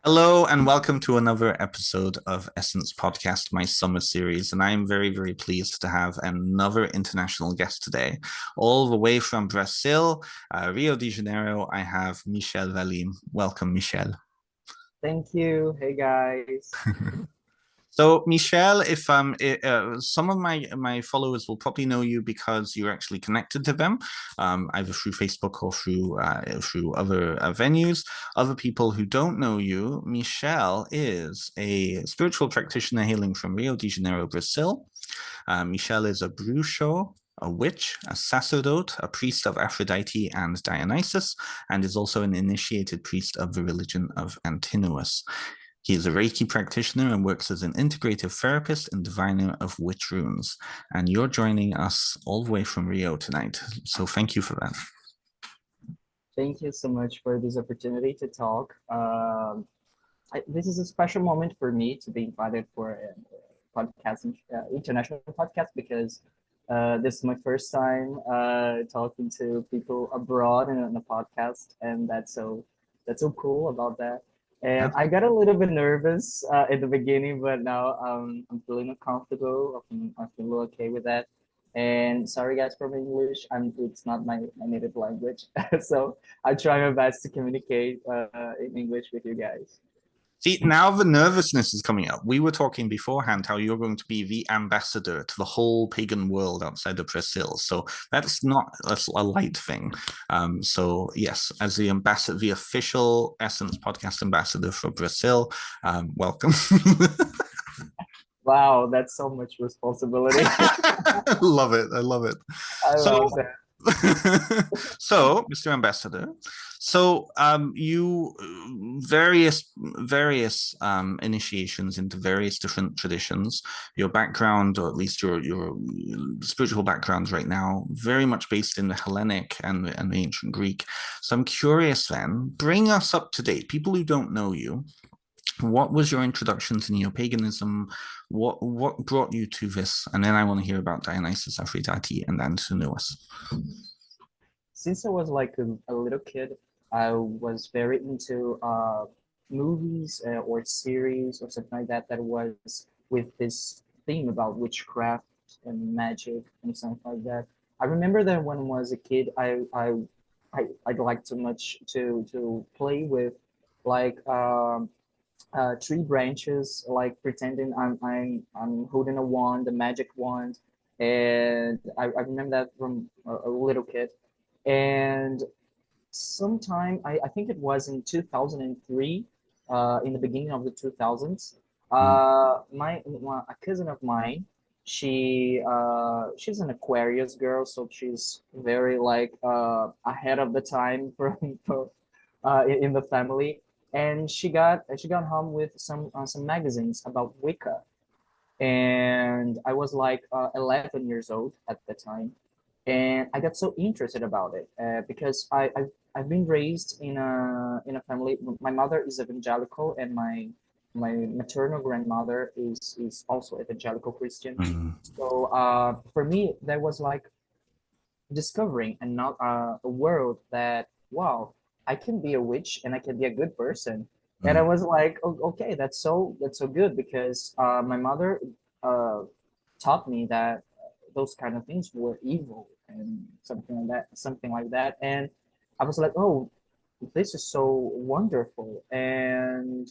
Hello and welcome to another episode of Essence Podcast, my summer series. And I am very, very pleased to have another international guest today. All the way from Brazil, Rio de Janeiro, I have Michel Valim. Welcome, Michel. Thank you. Hey guys. So, Michel, if some of my followers will probably know you because you're actually connected to them, either through Facebook or through other venues. Other people who don't know you, Michel is a spiritual practitioner hailing from Rio de Janeiro, Brazil. Michel is a Bruxo, a witch, a sacerdote, a priest of Aphrodite and Dionysus, and is also an initiated priest of the religion of Antinous. He is a Reiki practitioner and works as an integrative therapist and diviner of witch runes. And you're joining us all the way from Rio tonight. So thank you for that. Thank you so much for this opportunity to talk. This is a special moment for me to be invited for a podcast, international podcast, because this is my first time talking to people abroad in a podcast, and that's so cool about that. And Yeah. I got a little bit nervous at the beginning, but now I'm feeling comfortable. I feel okay with that. And sorry guys for my English. It's not my native language, so I try my best to communicate in English with you guys. See, now the nervousness is coming up. We were talking beforehand how you're going to be the ambassador to the whole pagan world outside of Brazil. So that's a light thing. So yes, as the ambassador, the official Essence Podcast ambassador for Brazil, welcome. Wow, that's so much responsibility. I love it. I love it. I So love that. so, Mr. Ambassador, you various initiations into various different traditions. Your background, or at least your spiritual background right now, very much based in the Hellenic and the ancient Greek. So I'm curious then, bring us up to date. People who don't know you, what was your introduction to neo-paganism? What brought you to this? And then I want to hear about Dionysus, Aphrodite, and Antinous. Since I was like a little kid, I was very into movies or series or something like that that was with this theme about witchcraft and magic and something like that. I remember that when I was a kid, I'd like too much to play with like tree branches, like pretending I'm holding a wand, a magic wand, and I remember that from a little kid. And sometime I think it was in 2003, in the beginning of the 2000s, Mm. a cousin of mine, she's an Aquarius girl, so she's very like ahead of the time in the family, and she got home with some magazines about Wicca, and I was like 11 years old at the time, and I got so interested about it because I've been raised in a family. My mother is evangelical, and my maternal grandmother is also evangelical Christian. Mm. So for me, that was like discovering and not a world that wow, I can be a witch and I can be a good person. And I Mm. was like, oh, okay, that's so good because my mother uh, taught me that those kind of things were evil and something like that. And I was like, oh, this is so wonderful. And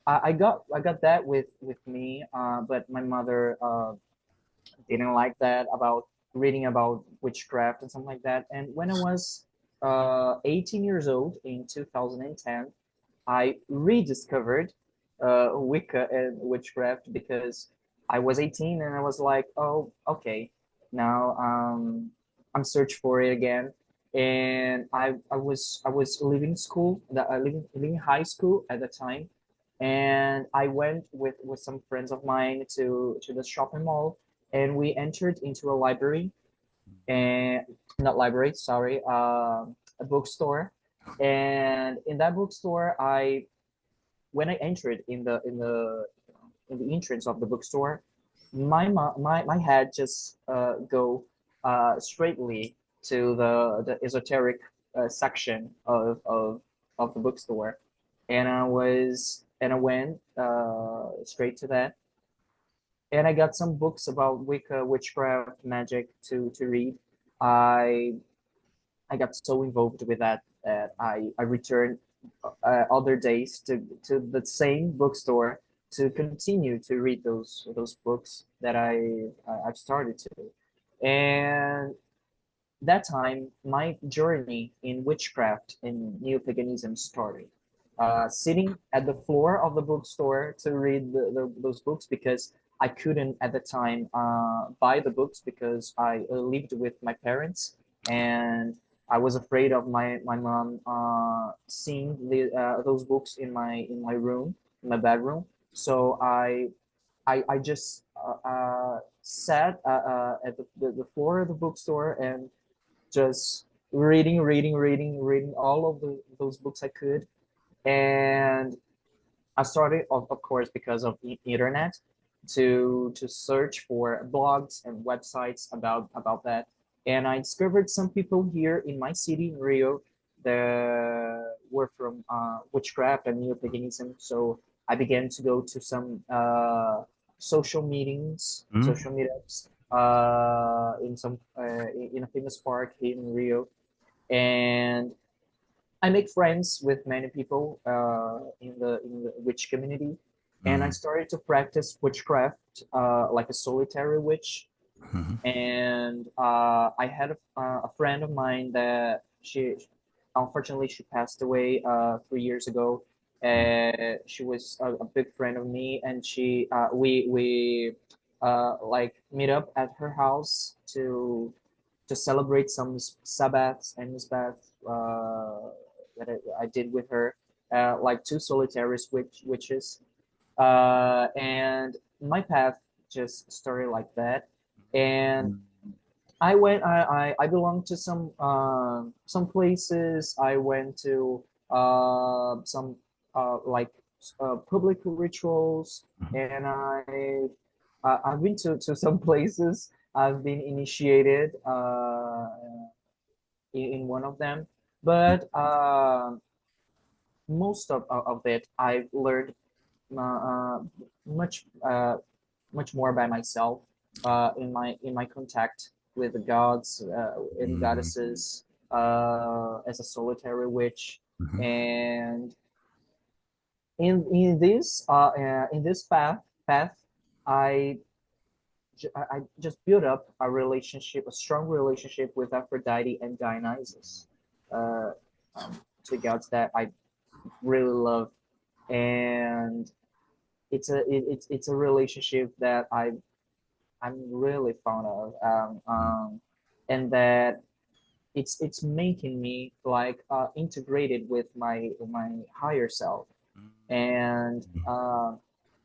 I got that with me, but my mother didn't like that about reading about witchcraft and something like that. And when I was 18 years old in 2010, I rediscovered Wicca and witchcraft because I was 18 and I was like, oh, okay, now I'm searching for it again. And I was leaving school, leaving high school at the time, and I went with some friends of mine to the shopping mall, and we entered into a library, and not library, sorry, a bookstore. And in that bookstore, I when I entered in the entrance of the bookstore, my head just go straightly to the esoteric section of the bookstore. and I went straight to that, and I got some books about Wicca, witchcraft, magic to read. I I got so involved with that that I returned other days to the same bookstore to continue to read those books that I've started to, and that time my journey in witchcraft and neo-paganism started. Sitting at the floor of the bookstore to read those books because I couldn't at the time buy the books because I lived with my parents, and I was afraid of my mom seeing those books in my room, in my bedroom. So I just sat at the floor of the bookstore and just reading all of those books I could. And I started, of course, because of internet, to search for blogs and websites about that. And I discovered some people here in my city, in Rio, that were from witchcraft and neo-paganism. So I began to go to some social meetings, Mm. social meetups, in some in a famous park here in Rio, and I make friends with many people in the witch community, and I Mm. started to practice witchcraft like a solitary witch. Mm. And I had a friend of mine that she unfortunately she passed away 3 years ago. She was a big friend of me, and we like meet up at her house to celebrate some Sabbats and Misbats that I did with her, like two solitary witches. And my path just started like that. And I belong to some places. I went to some like public rituals, and I've been to some places. I've been initiated in one of them, but most of it I've learned uh, much much more by myself in my contact with the gods and Mm. goddesses as a solitary witch. Mhm. And in this path I I just built up a relationship, a strong relationship with Aphrodite and Dionysus, uh, two gods that I really love, and it's a relationship that I'm really fond of, and that it's making me like integrated with my higher self. And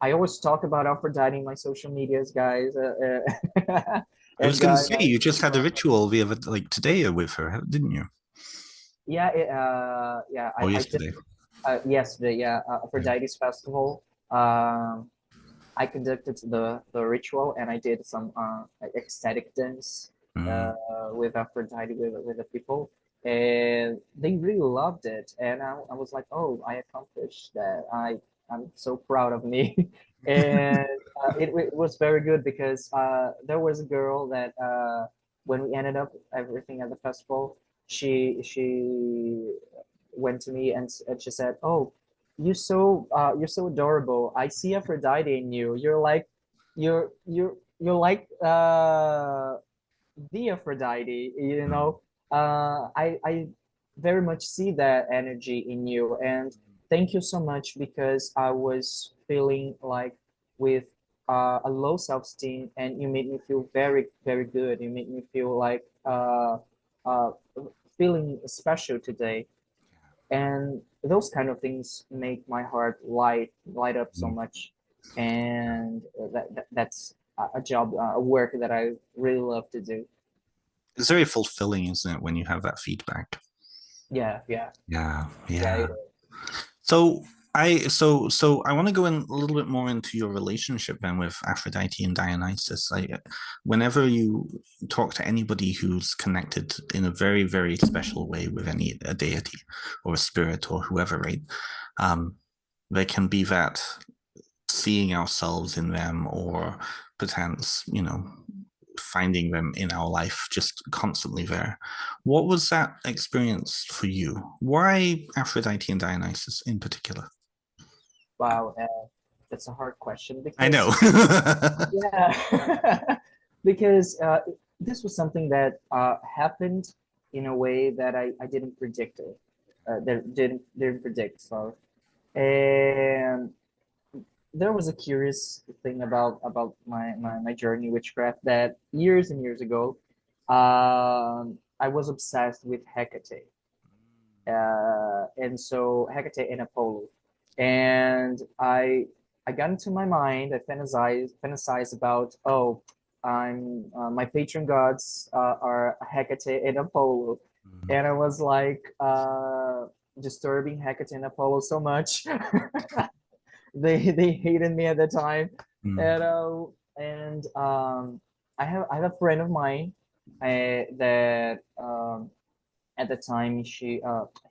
I always talk about Aphrodite in my social medias, guys, I was and going to guys. say you just had a ritual the other like today with her, didn't you? Yeah, yeah, Or I did yesterday? yesterday. Yeah, Yeah. Aphrodite's festival. Um, I conducted the ritual, and I did some ecstatic dance Mm. with Aphrodite with the people, and they really loved it. And I was like, oh, I accomplished that. I'm so proud of me. And it was very good because there was a girl that when we ended up everything at the festival, she went to me and she said, "Oh, you're so adorable. I see Aphrodite in you. You're like the Aphrodite, you know. I very much see that energy in you, and thank you so much because I was feeling like with a low self-esteem, and you made me feel very good. You made me feel like uh, feeling special today, and those kind of things make my heart light up so Mm. much. And that's a job, a work that I really love to do. It's very fulfilling, isn't it, when you have that feedback? Yeah, yeah, Yeah, yeah. yeah. So so I want to go in a little bit more into your relationship then with Aphrodite and Dionysus. Whenever you talk to anybody who's connected in a very, very special way with a deity or a spirit or whoever, right? there can be that seeing ourselves in them, or perchance, finding them in our life just constantly there. What was that experience for you? Why Aphrodite and Dionysus in particular? Wow, that's a hard question I know. because yeah, because this was something that happened in a way that I didn't predict it. That didn't predict. So, and there was a curious thing about my journey in witchcraft that years and years ago, I was obsessed with Hecate, and so Hecate and Apollo, and I got into my mind. I fantasized about, oh, I'm my patron gods are Hecate and Apollo, and I was like disturbing Hecate and Apollo so much. They hated me at the time, Mm. and I have a friend of mine that at the time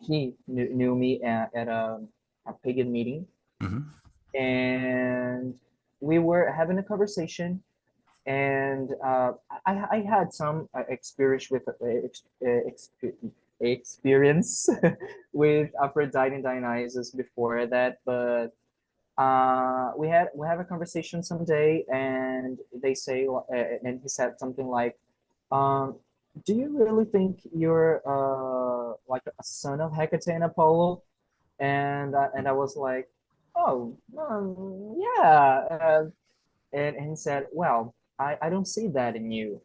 he knew me at a pagan meeting, Mhm. and we were having a conversation, and I had some experience with experience with Aphrodite and Dionysus before that, but we have a conversation someday, and they say, and he said something like, um, "Do you really think you're like a son of Hecate and Apollo?" And I was like, "Oh, yeah." And he said, "Well, I don't see that in you.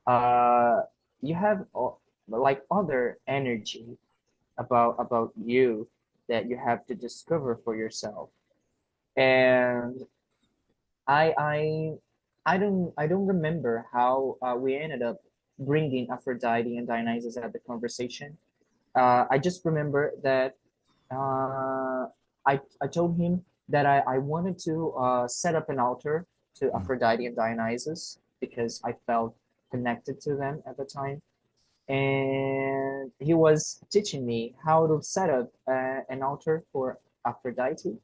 Uh, you have like other energy about you that you have to discover for yourself." And I I I don't remember how we ended up bringing Aphrodite and Dionysus at the conversation. I just remember that I told him that I wanted to set up an altar to Mm. Aphrodite and Dionysus because I felt connected to them at the time, and he was teaching me how to set up an altar for Aphrodite.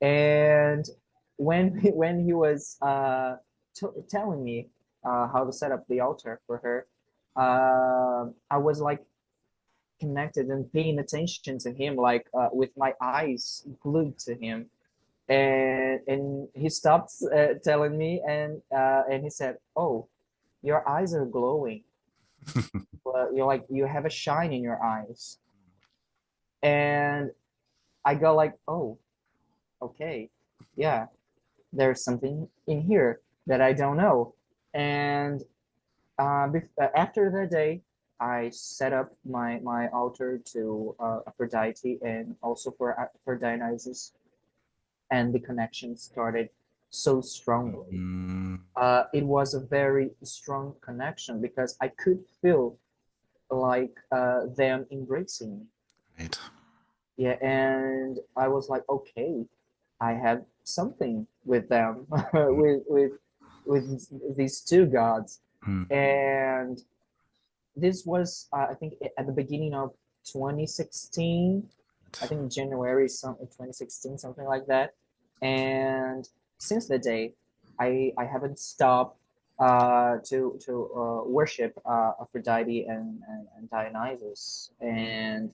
And when he was telling me how to set up the altar for her, I was like connected and paying attention to him, like with my eyes glued to him. And he stopped telling me, and he said, "Oh, your eyes are glowing. Well, you're like you have a shine in your eyes." And I go like, "Oh, okay, yeah, there's something in here that I don't know." And after that day, I set up my altar to Aphrodite and also for Dionysus, and the connection started so strongly. Mm. It was a very strong connection because I could feel like them embracing me. Right. Yeah, and I was like, okay, I have something with them, Mm. with these two gods. Mm. And this was, I think, at the beginning of 2016. I think January 2016, something like that. And since the day, I haven't stopped to worship Aphrodite and Dionysus, and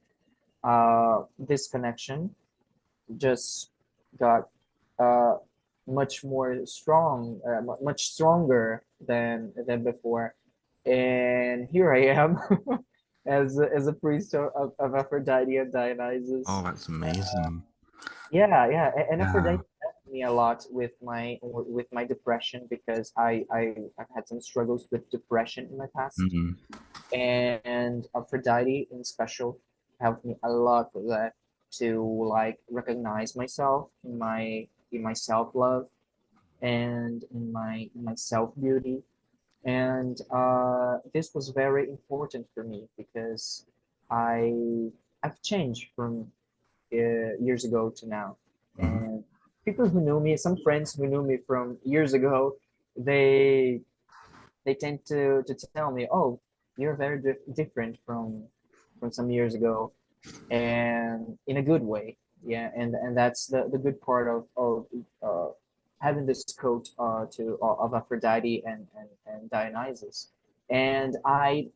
this connection just got uh, much more strong, much stronger than before. And here I am as a priest of Aphrodite and Oh, Dionysus. that's amazing. Yeah, yeah, and Yeah. Aphrodite helped me a lot with my depression because I've had some struggles with depression in my past, Mm. and Aphrodite in special helped me a lot with that, to like recognize myself in my self love and in my self beauty. And this was very important for me because I I've changed from years ago to now. Mhm. And people who knew me, some friends who knew me from years ago, they they tend to tell me, "Oh, you're very different from some years ago," and in a good way. yeah, and that's the good part of having this code of Aphrodite and Dionysus, and I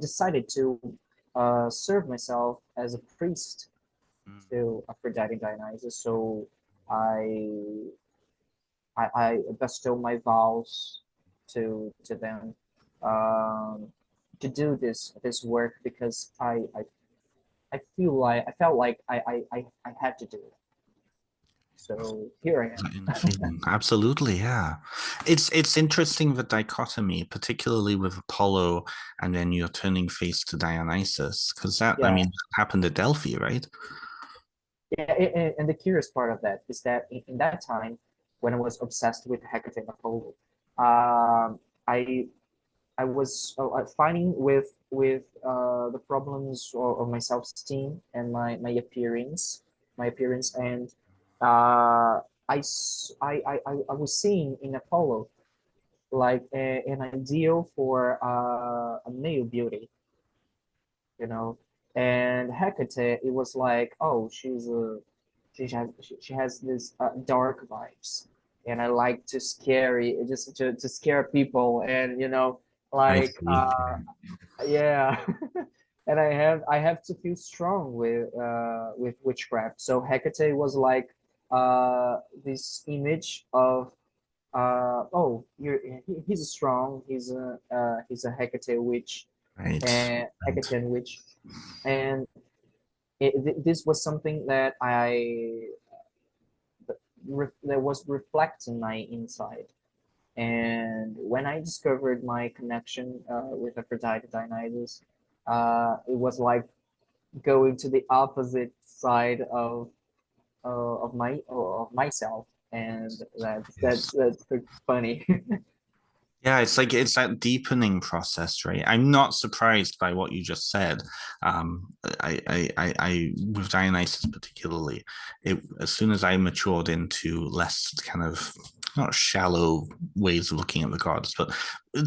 decided to serve myself as a priest to Aphrodite and Dionysus. So I I bestow my vows to them, um, to do this work because I felt like I had to do it. So here I am. Absolutely, yeah. It's interesting the dichotomy, particularly with Apollo, and then you're turning face to Dionysus, because that, I Yeah, mean, happened at Delphi, right? yeah. And the curious part of that is that in that time, when I was obsessed with Hecate and Apollo, I I was fighting with the problems of my self-esteem and my appearance, and I was seeing in Apollo like an ideal for a male beauty, you know, and Hecate, it was like, oh, she has this dark vibes, and I like to just to scare people, and I like see. yeah. And I have to feel strong with witchcraft. So Hecate was like this image of oh, he's strong, he's a Hecate witch, Right. and Right. Hecatean witch, and this was something that that was reflecting my inside. And when I discovered my connection with Aphrodite Dionysus, it was like going to the opposite side of myself, and Yes. that's pretty funny. Yeah, it's like it's that deepening process, right? I'm not surprised by what you just said. With Dionysus particularly, as soon as I matured into less kind of not shallow ways of looking at the gods, but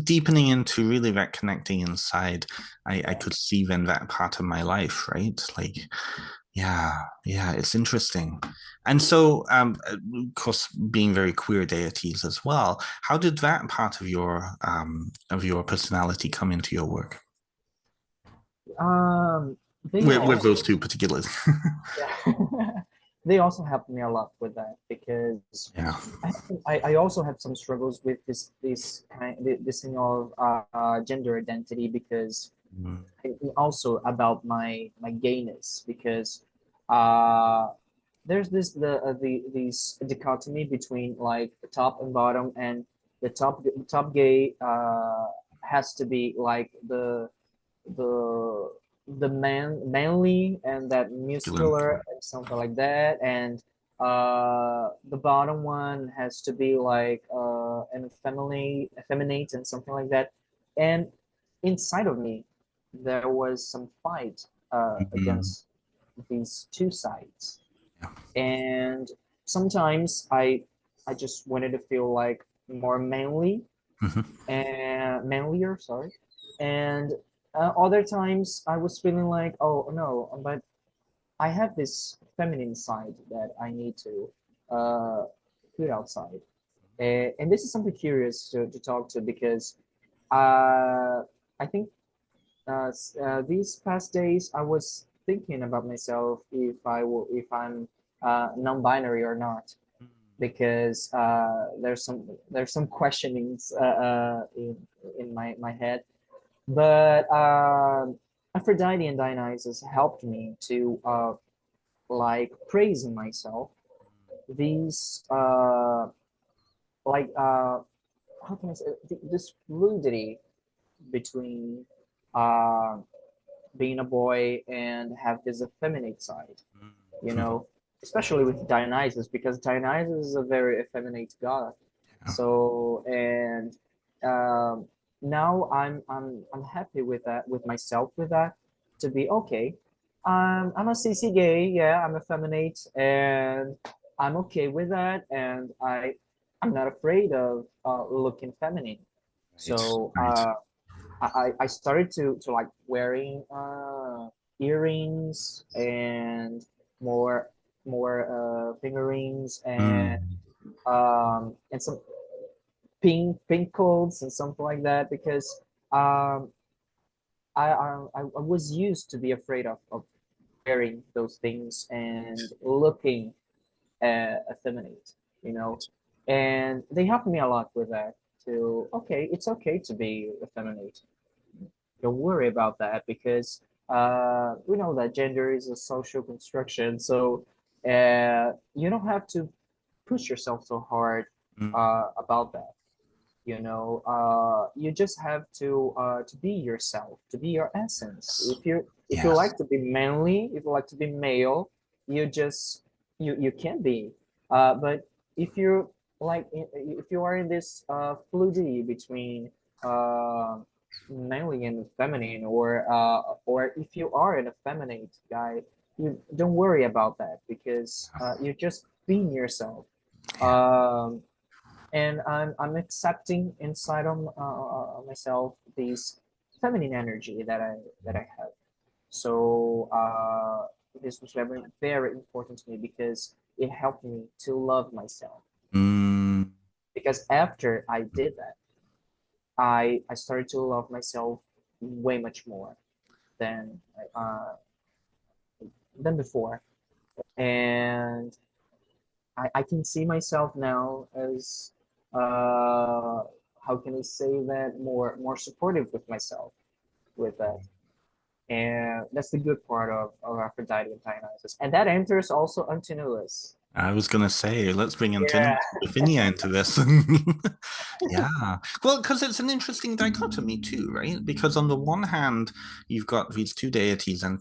deepening into really that connecting inside, I Yeah. could see then that part of my life, right? Like, yeah, yeah, it's interesting. And so, of course, being very queer deities as well, how did that part of your personality come into your work Um, they with all those two particulars? yeah. They also helped me a lot with that because Yeah. I also had some struggles with this thing of gender identity because Mm. also about my gayness because uh there's this dichotomy between like the top and bottom, and the top gay has to be like the manly and that Masculine. muscular and something like that, and the bottom one has to be like an effeminate and something like that. And inside of me there was some fight Mhm. against these two sides, Yeah. and sometimes I just wanted to feel like more manly Mhm. and manlier, sorry. And other times I was feeling like, oh no, but I have this feminine side that I need to uh, put outside. And this is something curious to talk to because I think these past days I was thinking about myself if I'm non-binary or not, because there's some questionings in my head. But Aphrodite and Dionysus helped me to like praising myself. These like how can I say this fluidity between uh, being a boy and have this effeminate side, you Mhm. know, especially with Dionysus because Dionysus is a very effeminate god. Yeah. So and now I'm happy with that, with myself, with that, to be okay. I'm a CC gay, yeah, I'm effeminate, and I'm okay with that, and I'm not afraid of looking feminine. Right. So Right. I started to like wearing earrings and more finger rings Mm. and some pink codes and something like that, because um I was used to be afraid of wearing those things and looking effeminate, you know, and they helped me a lot with that. To okay, it's okay to be effeminate. Don't worry about that, because we know that gender is a social construction. So you don't have to push yourself so hard Mm. about that. You know, you just have to be yourself, to be your essence. If you Yes. like to be manly, if you like to be male, you just you can be. But if you're like if you are in this fluidity between uh, manly and feminine, or if you are an effeminate guy, you don't worry about that, because you're just being yourself. Yeah. And I'm accepting inside of myself this feminine energy that I have. So this was very important to me, because it helped me to love myself. Mm. Because after I did that, I started to love myself way much more than uh, than before, and I can see myself now as how can I say that, more supportive with myself with that. And that's the good part of Aphrodite and Dionysus. And that enters also Antinous. I was gonna say, let's bring Yeah. Antinous Bithynia into this. Yeah. Well, because it's an interesting dichotomy too, right? Because on the one hand, you've got these two deities, and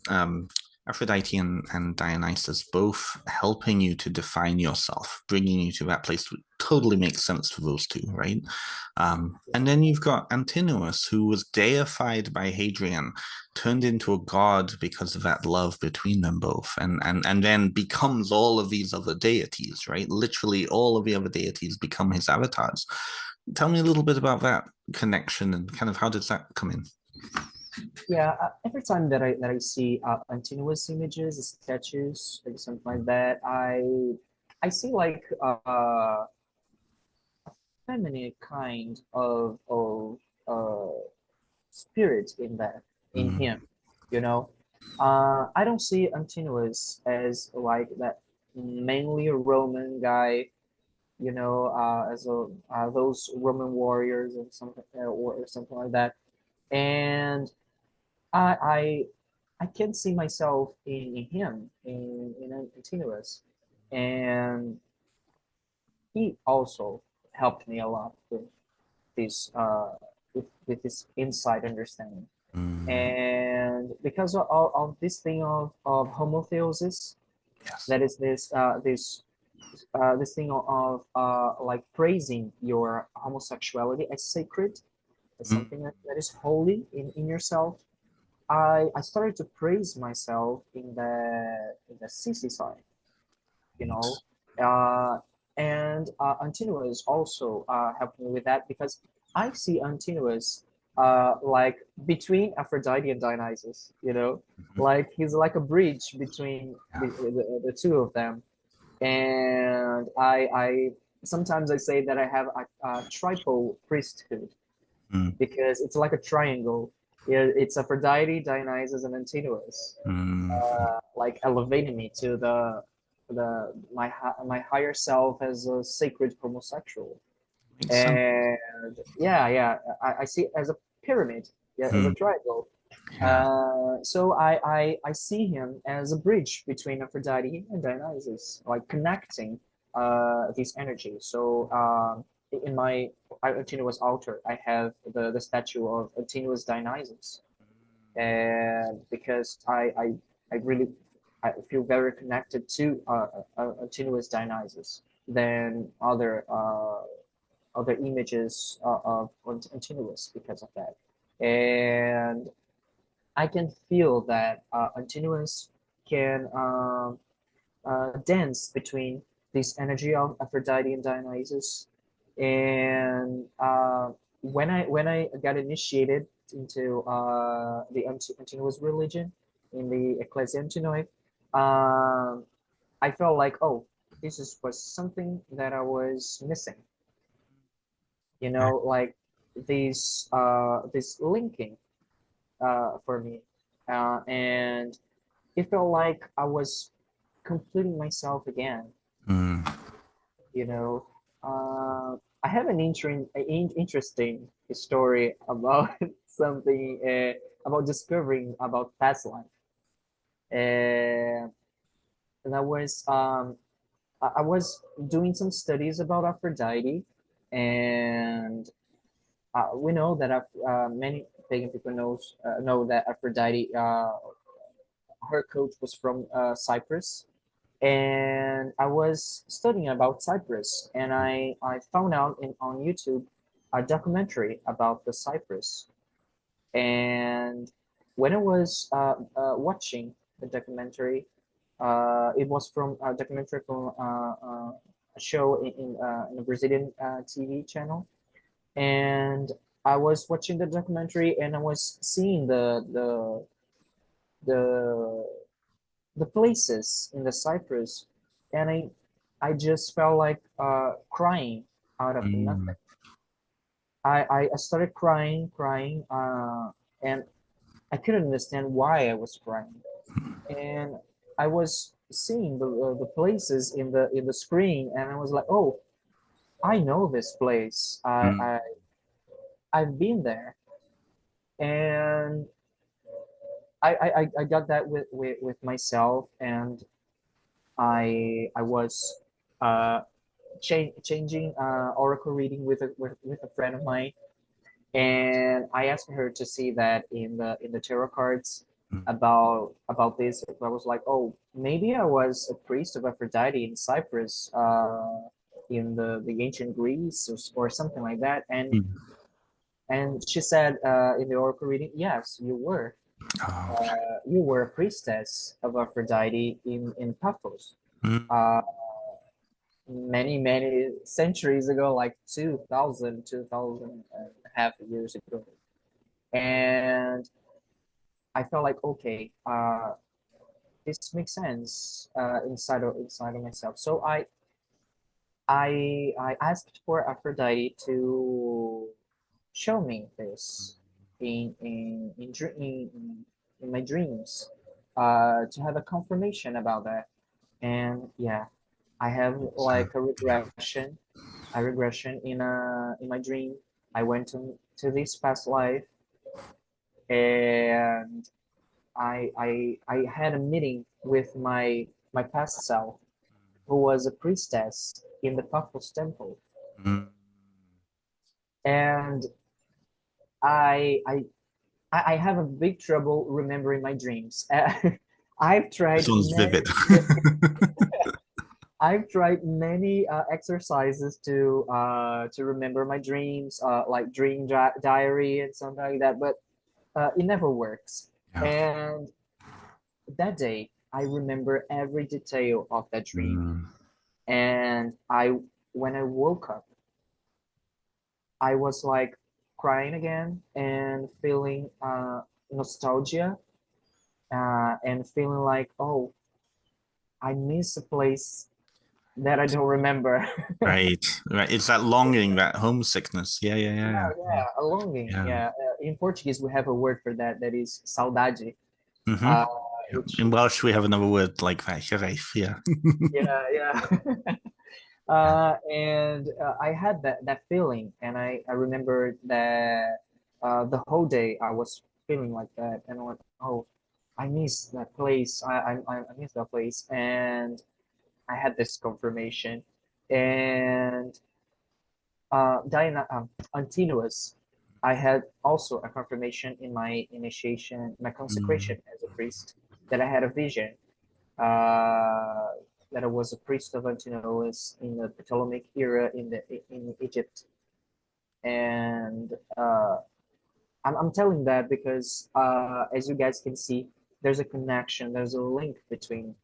Aphrodite and Dionysus, both helping you to define yourself, bringing you to that place. Totally makes sense for those two, right? And then you've got Antinous, who was deified by Hadrian, turned into a god because of that love between them both, and then becomes all of these other deities, right? Literally all of the other deities become his avatars. Tell me a little bit about that connection and kind of how does that come in? Yeah, every time that I see Antinous images, statues, like something like that, I see like feminine kind of spirit in that, in him, Mm. you know. I don't see Antinous as like that mainly Roman guy, you know, as a those Roman warriors and something or something like that. And I I I can see myself in him, in Antinous, and he also helped me a lot this with this inside understanding. Mm. And because of this thing of homotheosis, Yes. that is this thing of like praising your homosexuality as sacred, as Mm. something that is holy in yourself. I started to praise myself in the CC side, you know, uh, and Antinous also helped me with that, because I see Antinous like between Aphrodite and Dionysus, you know, Mhm. like he's like a bridge between Yeah. the two of them. And I sometimes I say that I have a triple priesthood, Mm. because it's like a triangle. It's Aphrodite, Dionysus, and Antinous, Mm. like elevating me to my higher self as a sacred homosexual. Makes sense. And yeah, I see it as a pyramid, yeah, as a Mm. triangle. Yeah. So I see him as a bridge between Aphrodite and Dionysus, like connecting these energies. So in my Antinous altar, I have the statue of Antinous Dionysus, and because I really I feel very connected to Antinous Dionysus than other images of Antinous because of that. And I can feel that Antinous can dance between this energy of Aphrodite and Dionysus. And when I got initiated into the Antinous religion in the Ecclesia Antinoi, I felt like, oh, was something that I was missing. You know, like this linking for me, and it felt like I was completing myself again. Mm. You know, I have an interesting story about something about discovering about past life. Uh, and I was doing some studies about Aphrodite, and we know that many pagan people know that Aphrodite, her coach was from Cyprus, and I was studying about Cyprus, and I found out on YouTube a documentary about the Cyprus, and when I was watching the documentary, it was from a documentary from a show in a Brazilian TV channel, and I was watching the documentary and I was seeing the the places in the Cyprus, and I just felt like crying out of Mm. nothing. I started crying, and I couldn't understand why I was crying, and I was seeing the places in the screen, and I was like, oh, I know this place. Mm. I've been there, and I got that with myself, and I was uh changing oracle reading with a friend of mine, and I asked her to see that in the tarot cards Mm. about this. I was like, oh, maybe I was a priest of Aphrodite in Cyprus, in the ancient Greece, or something like that. Mm. And she said in the oracle reading, yes, you were. Oh. You were a priestess of Aphrodite in Paphos. Mm. Uh, many centuries ago, like 2000 and a half years ago. And I felt like, okay, this makes sense inside of myself. So I asked for Aphrodite to show me this in my dreams, to have a confirmation about that. And yeah, I have So, like a regression in my dream. I went to this past life, and I had a meeting with my past self, who was a priestess in the Paphos temple, mm. and I I I have a big trouble remembering my dreams. I've This tried one's many vivid. I've tried many exercises to remember my dreams, like dream diary and something like that, but it never works. Yeah. And that day, I remember every detail of that dream. Mm. And when I woke up, I was like crying again and feeling nostalgia, and feeling like, oh, I miss a place that I don't remember. Right, right. It's that longing, that homesickness. Yeah, yeah, Yeah, yeah, yeah, yeah, a longing. yeah. Yeah, in Portuguese we have a word for that. That is saudade. Mm-hmm. Uh, Yeah. which In Welsh, we have another word like that, Hiraeth, yeah. yeah, yeah. And I had that feeling, and I remember that the whole day I was feeling like that, and I'm like, oh, I miss that place. I miss that place, and I had this confirmation, and Antinous, I had also a confirmation in my initiation, my Mm. consecration as a priest, that I had a vision, uh, that I was a priest of Antinous in the Ptolemaic era in Egypt, and I'm telling that because as you guys can see, there's a connection, there's a link between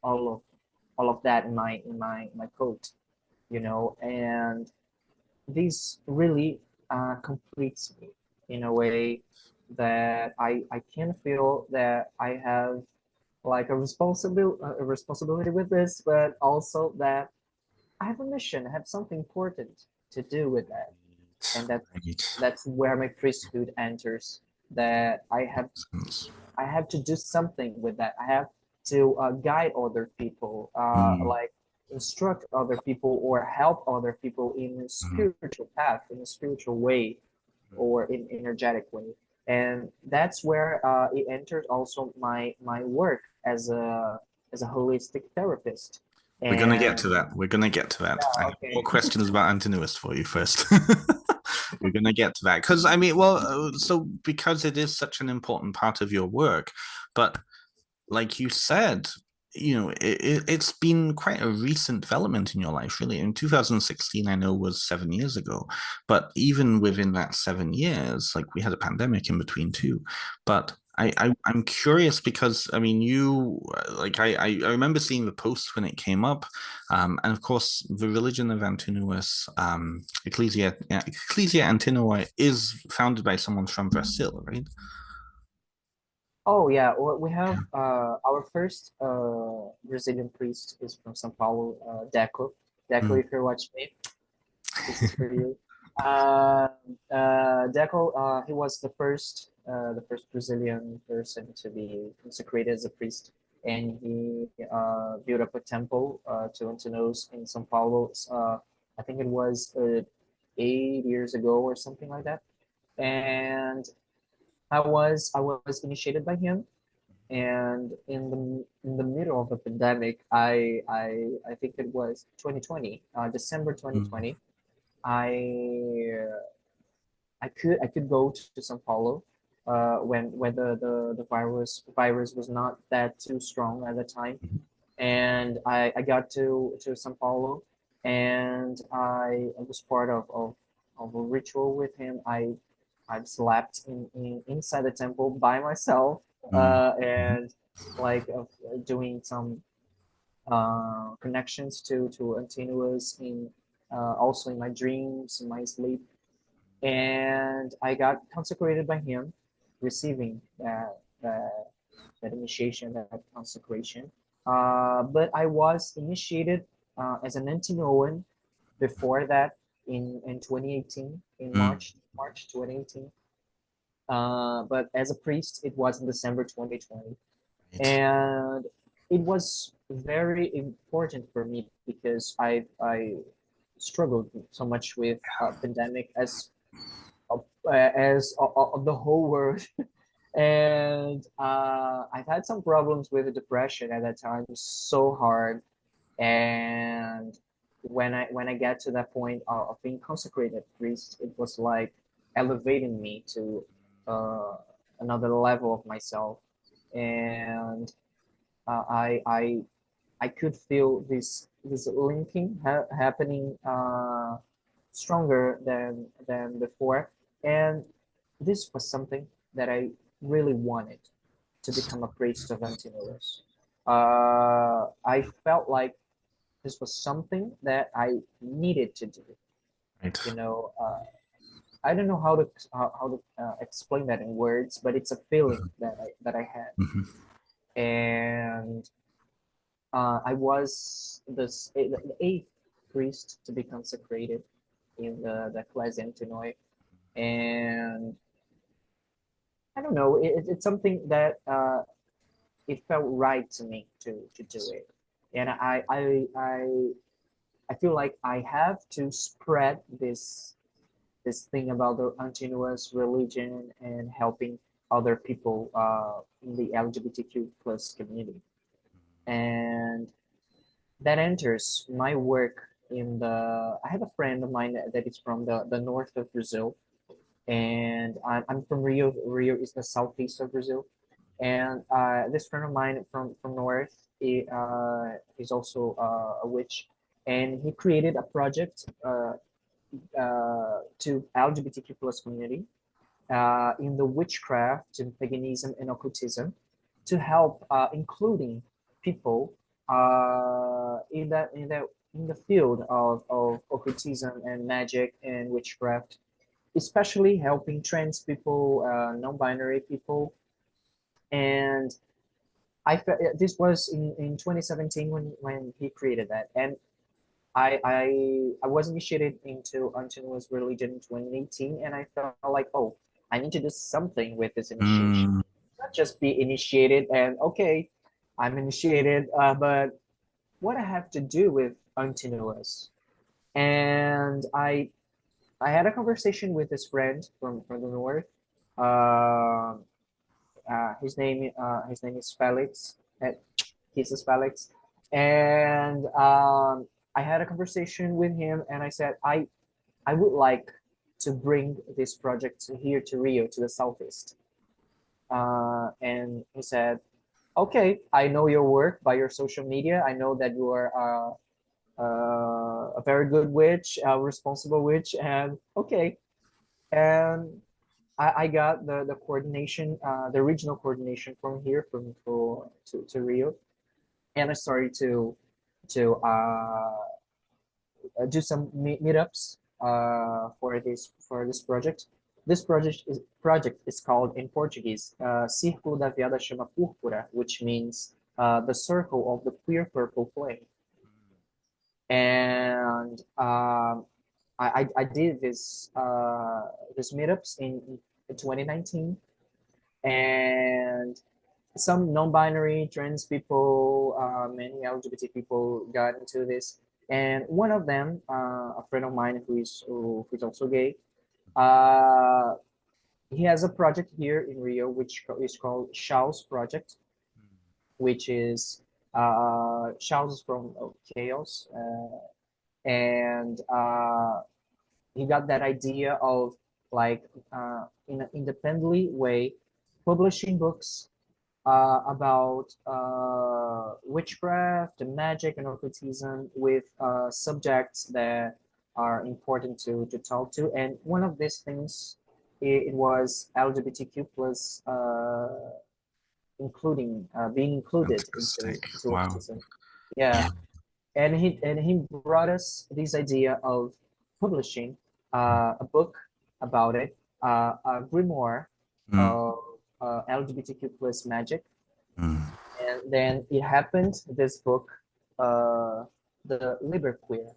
all of that in my code, and this really completes me in a way that I can feel that I have like a responsibility with this, but also that I have a mission, I have something important to do with that, and Right. that's where my priesthood enters. That Sense. I have to do something with that. I have to guide other people, Mm, like instruct other people or help other people in a mm, spiritual path, in a spiritual way, or in energetic way. And that's where it enters also my work as a holistic therapist. we're gonna get And to that. We're gonna get to that. I yeah, have more okay. questions about Antinous for you first. We're gonna get to that because I mean, well, so because it is such an important part of your work, but like you said, it's been quite a recent development in your life, really. In 2016, I know was 7 years ago, but even within that 7 years, like we had a pandemic in between too. But I'm curious because I mean, like I remember seeing the post when it came up, and of course, the religion of Antinous, Ecclesia Antinoi, is founded by someone from Brazil, right? Oh yeah, we have Yeah. our first Brazilian priest is from São Paulo, Deco. Deco, Mm, if you're watching me, this is for you. Deco, he was the first Brazilian person to be consecrated as a priest, and he built up a temple to Antinous in São Paulo. I think it was 8 years ago or something like that. And I was initiated by him, and in the middle of the pandemic, I think it was 2020, December mm, 2020. I could go to São Paulo when the virus was not that too strong at the time, and I got to São Paulo, and I was part of a ritual with him. I've slept inside the temple by myself, mm, and like doing some connections to Antinous in also in my dreams, in my sleep, and I got consecrated by him, receiving that initiation, that consecration. But I was initiated as an Antinoan before that in 2018, in mm, March 2018. But as a priest, it was in December 2020, right. and it was very important for me because I struggled so much with pandemic as the whole world. And I've had some problems with depression at that time, so hard. And when I get to that point of being consecrated priest, it was like elevating me to uh, another level of myself, and uh, I I I could feel this linking happening stronger than before, and this was something that I really wanted to become a priest of Antinous. I felt like this was something that I needed to do. Right. You know, I don't know how to explain that in words, but it's a feeling that I had, Mhm. and I was the eighth priest to be consecrated in the Ecclesia Antinoi, and I don't know, it's something that it felt right to me to do it, and I feel like I have to spread this thing about the Antinous religion and helping other people in the LGBTQ plus community, and that enters my work in the. I have a friend of mine that is from the north of Brazil, and I'm from Rio. Rio is the southeast of Brazil, and this friend of mine from north, he's also a witch, and he created a project to LGBTQ plus community in the witchcraft and paganism and occultism to help including people in the field of occultism and magic and witchcraft, especially helping trans people, non-binary people, and this was in 2017 when he created that, and I was initiated into Antinous religion in 2018, and I felt like, oh, I need to do something with this initiation. Mm, Not just be initiated and okay, I'm initiated, but what I have to do with Antinous. And I had a conversation with this friend from the north. Um his name is Felix. He's Felix, and I had a conversation with him, and I said I would like to bring this project here to Rio, to the southeast. And he said, "Okay, I know your work by your social media. I know that you are a very good witch, a responsible witch, and okay." And I got the coordination, the regional coordination from here, to Rio, and I started to do some meetups for this project. This project is called in Portuguese Círculo da Viada Chama Púrpura, which means the circle of the queer purple flame. And I did this meetups in 2019, and some non-binary trans people, many LGBT people got into this, and one of them, a friend of mine who's also gay, uh, he has a project here in Rio which is called Shao's Project, which is Shao's from chaos, and he got that idea of like in an independently way publishing books about witchcraft and magic and occultism with subjects that are important to talk to. And one of these things, it was LGBTQ plus including being included fantastic. into Wow. occultism. Yeah, Yeah. and he brought us this idea of publishing a book about it, a grimoire Mm, of LGBTQ plus magic. mm. And then it happened, this book, uh, the Liber Queer.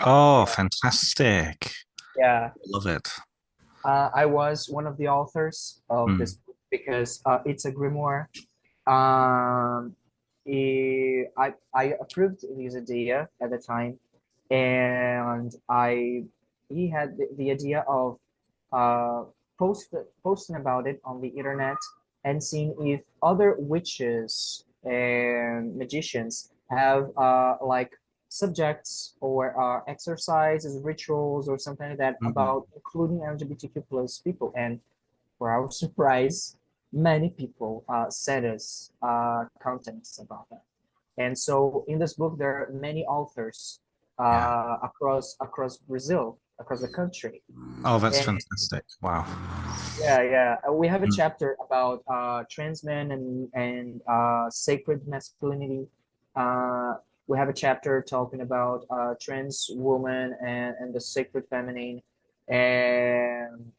Oh, Yeah, fantastic. yeah. Love it. I was one of the authors of Mm, this book because it's a grimoire. Um, I approved this idea at the time, and he had the idea of uh, posting about it on the internet and seeing if other witches and magicians have like subjects or exercises, rituals, or something like that mm. about including LGBTQ plus people. And for our surprise, many people sent us contents about that. And so in this book, there are many authors Yeah. across Brazil, across the country. Oh, that's And fantastic. Wow. yeah, yeah, we have a Mm, chapter about trans men and sacred masculinity. We have a chapter talking about trans woman and the sacred feminine. And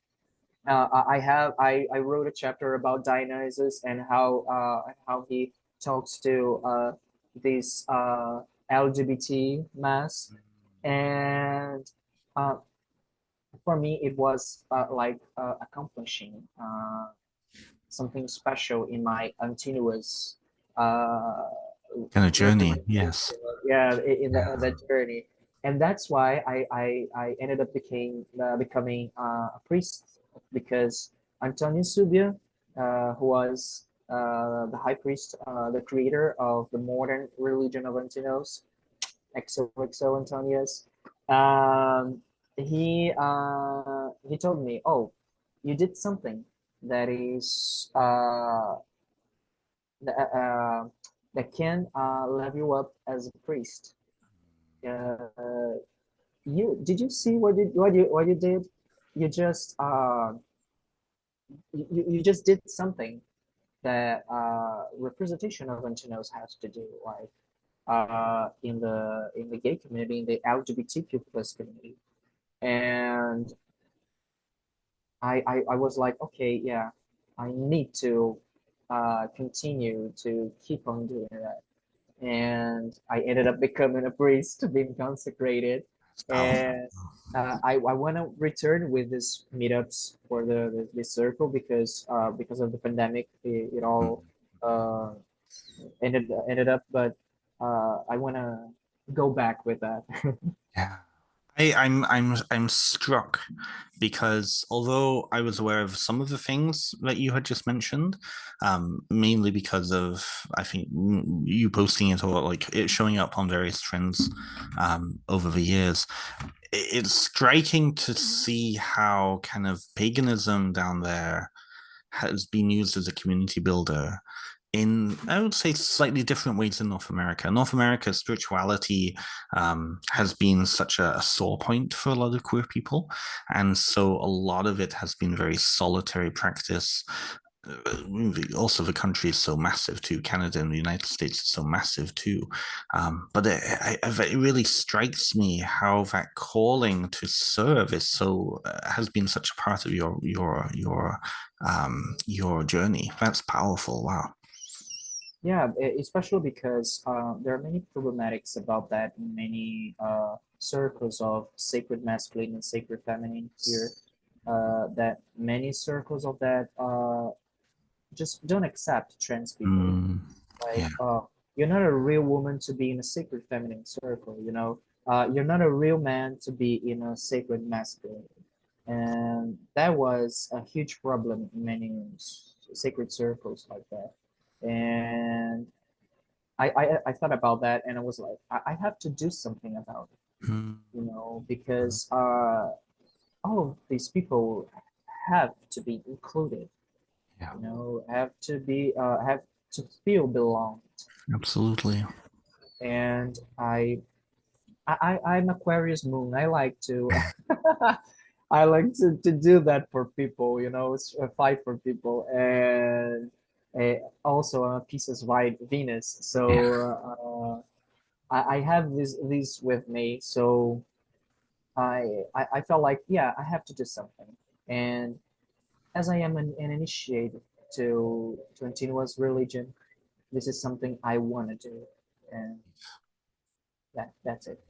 I wrote a chapter about Dionysus and how he talks to this LGBT mass, and uh, for me it was like accomplishing something special in my continuous uh, kind of journey. representation, Yes. yeah, Yeah. in that journey. And that's why I ended up becoming a priest, because Antonio Subia, who was the high priest, the creator of the modern religion of Antinos, XOXO Antonius, um, he told me, "Oh, you did something that is that can level you up as a priest. You did you see what you did? You just you just did something that representation of Antinos has to do, like in the gay community, in the LGBTQ plus community." And I was like, okay, yeah, I need to continue to keep on doing that. And I ended up becoming a priest, being consecrated, It's powerful. and I want to return with this meetups for the circle because of the pandemic, it all uh, ended up, but I want to go back with that. Yeah. I'm struck because although I was aware of some of the things that you had just mentioned, mainly because of I think you posting it or like it showing up on various trends over the years, it's striking to see how kind of paganism down there has been used as a community builder in, I would say, slightly different ways in North America. North America, spirituality has been such a sore point for a lot of queer people. And so a lot of it has been very solitary practice. Also, the country is so massive too. Canada and the United States is so massive too. But it really strikes me how that calling to serve is so has been such a part of your journey. That's powerful. Wow. Yeah, especially because there are many problematics about that in many circles of sacred masculine and sacred feminine here. That many circles of that just don't accept trans people. Mm, Like, yeah. you're not a real woman to be in a sacred feminine circle, you know? You're not a real man to be in a sacred masculine. And that was a huge problem in many sacred circles like that. And I thought about that and I was like, I have to do something about it, Mm, you know, because all of these people have to be included, yeah, you know, have to feel belonged. absolutely. And I'm Aquarius moon. I like to I like to do that for people, you know, fight for people, and also a Pisces right Venus. Yeah. So I have this with me. So I felt like, yeah, I have to do something. And as I am an initiate to Antinous religion, this is something I want to do, and that's it.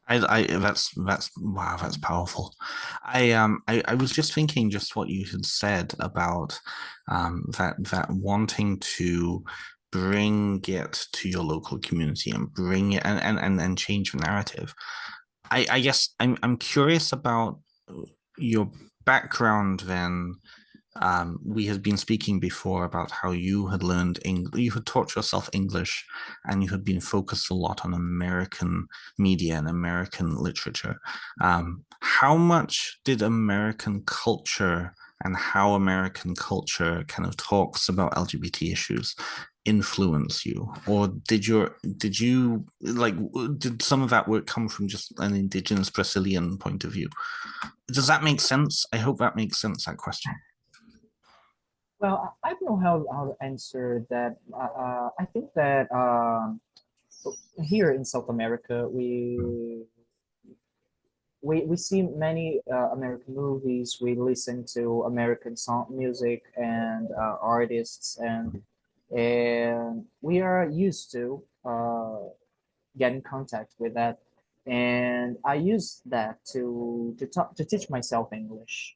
That's wow, that's powerful. I was just thinking just what you had said about that wanting to bring it to your local community and bring it and change the narrative. I guess I'm curious about your background then. We had been speaking before about how you had learned English, you had taught yourself English, and you had been focused a lot on American media and American literature. How much did American culture and how American culture kind of talks about LGBT issues influence you, or did some of that work come from just an indigenous Brazilian point of view? Does that make sense? I hope that makes sense, that question. Well, I don't know how to answer that. I think that here in South America, we see many American movies. We listen to American song music and artists, and we are used to get in contact with that. And I use that to teach myself English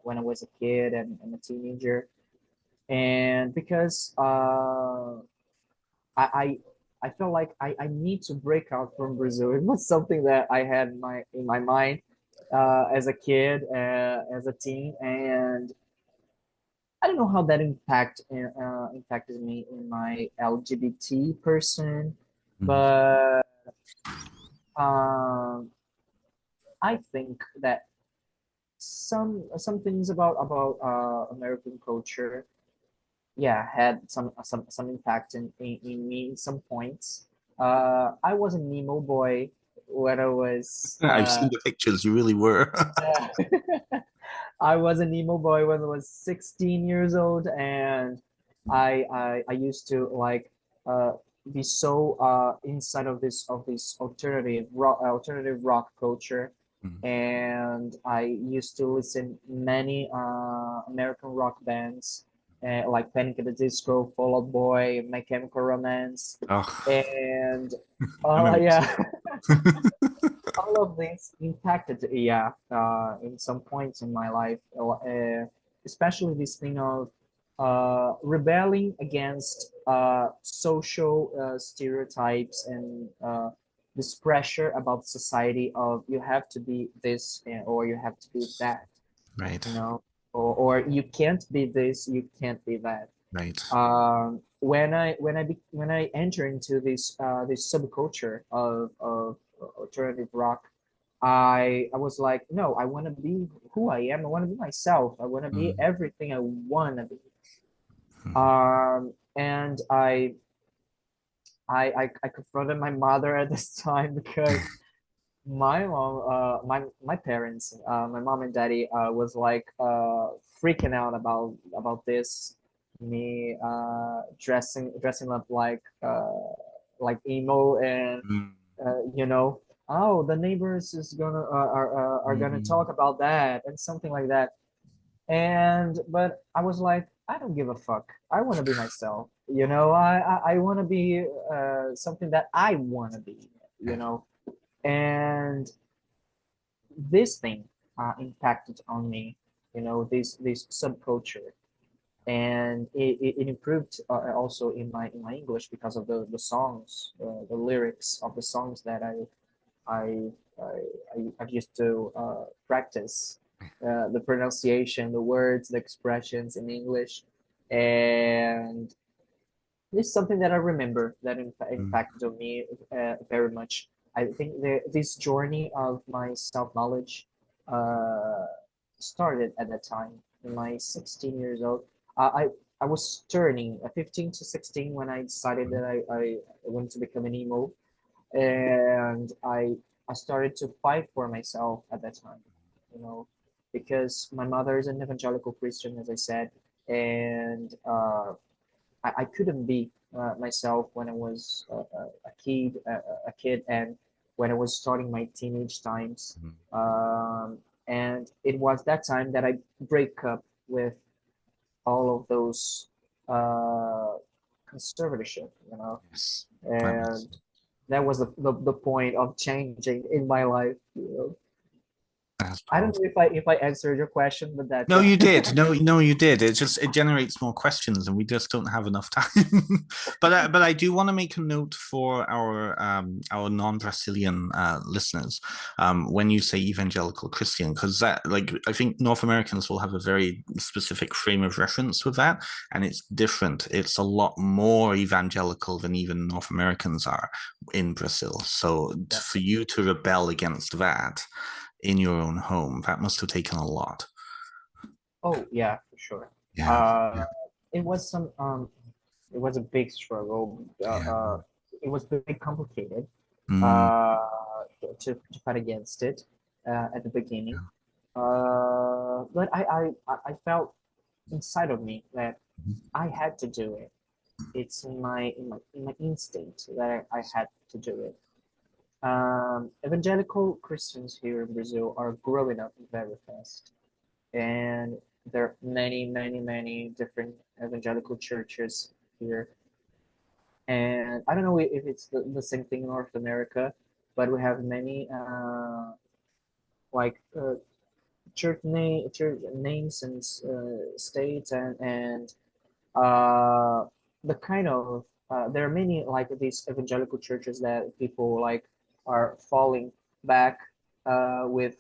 when I was a kid and a teenager. And because I I felt like I need to break out from Brazil. It was something that I had in my mind as a kid, as a teen, and I don't know how that impacted me in my LGBT person, Mm. but um, I think that some things about American culture, yeah, had some impact in me in some points. I was an emo boy when I was I've seen the pictures. You really were. yeah. I was an emo boy when I was 16 years old, and I used to like uh, be so inside of this alternative rock culture, Mm. and I used to listen many American rock bands, like Panic at the Disco, Fall Out Boy, My Chemical Romance, Oh, and I know. yeah, all of this impacted, yeah, in some points in my life, especially this thing of rebelling against social stereotypes and this pressure about society of you have to be this or you have to be that, Right, or you can't be this, you can't be that. right. When I enter into this subculture of alternative rock, I was like, no, I want to be who I am. I want to be myself. I want to be Mm, everything I want to be. mhm, And I confronted my mother at this time because my parents, my mom and daddy, was like freaking out about this, me dressing up like emo and mm, oh, the neighbors is gonna are gonna mm, talk about that and something like that. And but I was like, I don't give a fuck. I want to be myself. I want to be something that I want to be. You yeah, know, and this thing impacted on me. This subculture, and it improved also in my English because of the songs, the lyrics of the songs that I I used to practice the pronunciation, the words, the expressions in English, and it's something that I remember that mm, impacted on me very much. I think this journey of my self knowledge uh, started at that time. In my 16 years old, I was turning 15 to 16 when I decided mm, that I wanted to become an emo, and I started to fight for myself at that time, you know, because my mother is an evangelical Christian, as I said, and I couldn't be myself when I was a kid, and when I was starting my teenage times. mm. And it was that time that I break up with all of those uh, conservatorship, Yes, that and makes that was the point of changing in my life. that's I don't know powerful. if I answered your question, but that's No, yeah. you did. No, no, you did. It generates more questions, and we just don't have enough time. But I do want to make a note for our non-Brazilian listeners when you say evangelical Christian, because that like I think North Americans will have a very specific frame of reference with that, and it's different. It's a lot more evangelical than even North Americans are in Brazil. So Yeah. for you to rebel against that in your own home, that must have taken a lot. Oh yeah, for sure. Yeah, Uh, yeah, it was it was a big struggle. yeah. It was very complicated Mm, uh, to fight against it at the beginning. yeah. But I felt inside of me that Mhm. I had to do it. It's in my instinct that I had to do it. Evangelical Christians here in Brazil are growing up very fast, and there are many different evangelical churches here. And I don't know if it's the same thing in North America, but we have many like church names and states and uh, the kind of there are many like these evangelical churches that people like are falling back with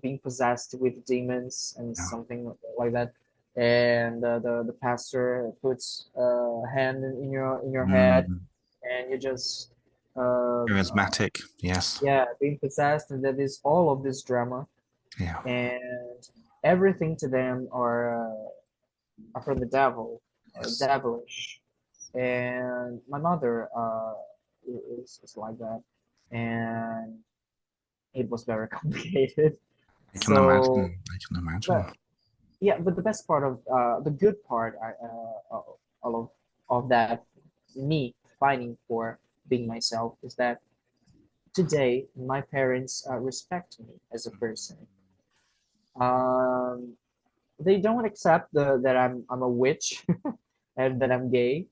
being possessed with demons and Yeah. something like that, and the pastor puts a hand in your head Mm, and you just uh, uh, charismatic. Yes. yeah, being possessed, and that is all of this drama, Yeah. and everything to them are from the devil, Yes. devilish. And my mother is like that, and it was very complicated. I can So, imagine. I can imagine. but yeah, but the best part of the good part, all of that, me fighting for being myself, is that today my parents respect me as a person. Um, they don't accept that I'm a witch and that I'm gay,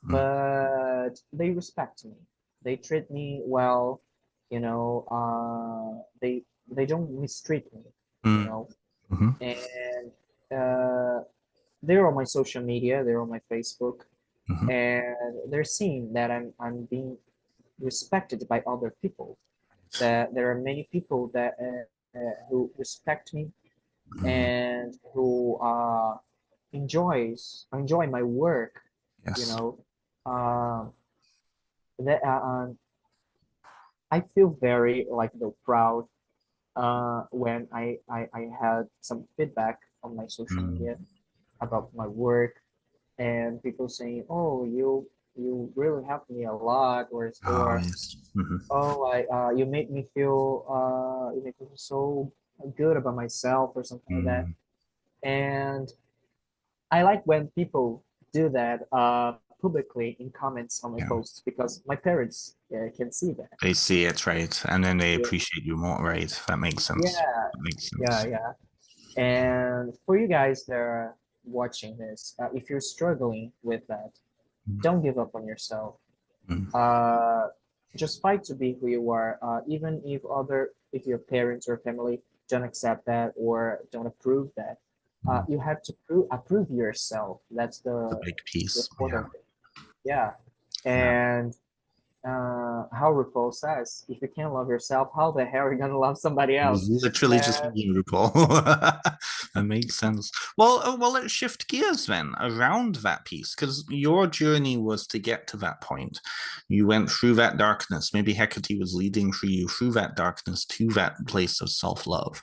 but they respect me. They treat me well, you know. They don't mistreat me, you Mm, know. mhm, And uh, they're on my social media, they're on my Facebook, mhm. and they're seeing that I'm being respected by other people. That there are many people that who respect me Mm, and who enjoy my work, you yes. know. That I feel very like proud when I had some feedback on my social Mm. media about my work, and people saying, "Oh, you really helped me a lot," Oh, or yes. Mhm. "Oh, I you make me feel so good about myself," or something like that. Mm. And I like when people do that publicly in comments on my Yeah. posts because my parents can see that. They see it, right? And then they Yeah, appreciate you more, right? That makes sense. yeah, That makes yeah, sense. yeah. And for you guys that are watching this, if you're struggling with that, don't give up on yourself. Mm. Uh, just fight to be who you are, even if your parents or family don't accept that or don't approve that. Mm. You have to approve yourself. That's The the big the piece. Yeah. important thing. Yeah. Yeah. And how RuPaul says, if you can't love yourself, how the hell are you gonna love somebody It was else? literally just Uh, me, RuPaul. That makes sense. Well, let's shift gears then around that piece because your journey was to get to that point. You went through that darkness. Maybe Hecate was leading for you through that darkness to that place of self-love,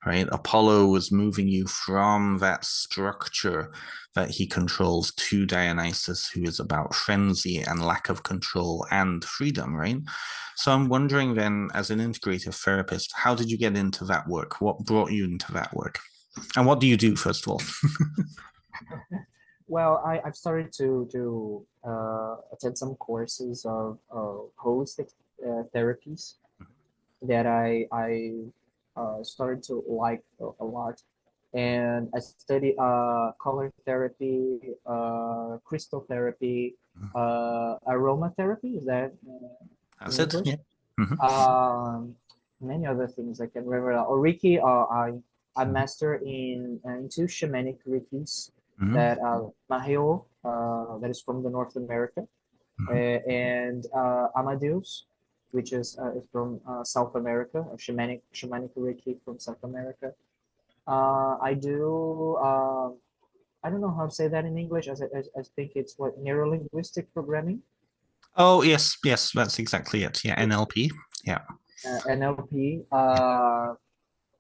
right? Apollo was moving you from that structure that he controls to Dionysus, who is about frenzy and lack of control and freedom, right? So I'm wondering then, as an integrative therapist, how did you get into that work? What brought you into that work? And what do you do, first of all? well, I've started to attend some courses of holistic therapies that I started to like a lot. And I study color therapy, crystal therapy, aromatherapy. Is that That's in it. English? Yeah. Mm-hmm. Um, Many other things I can remember. Or Reiki. I master in two shamanic Reikis Mm-hmm. that Mahio, that is from the North America, and Amadeus, which is from South America, a shamanic Reiki from South America. I do. I don't know how to say that in English. I think it's what neuro-linguistic programming, Oh, yes, yes, that's exactly it. Yeah, NLP. Yeah. NLP,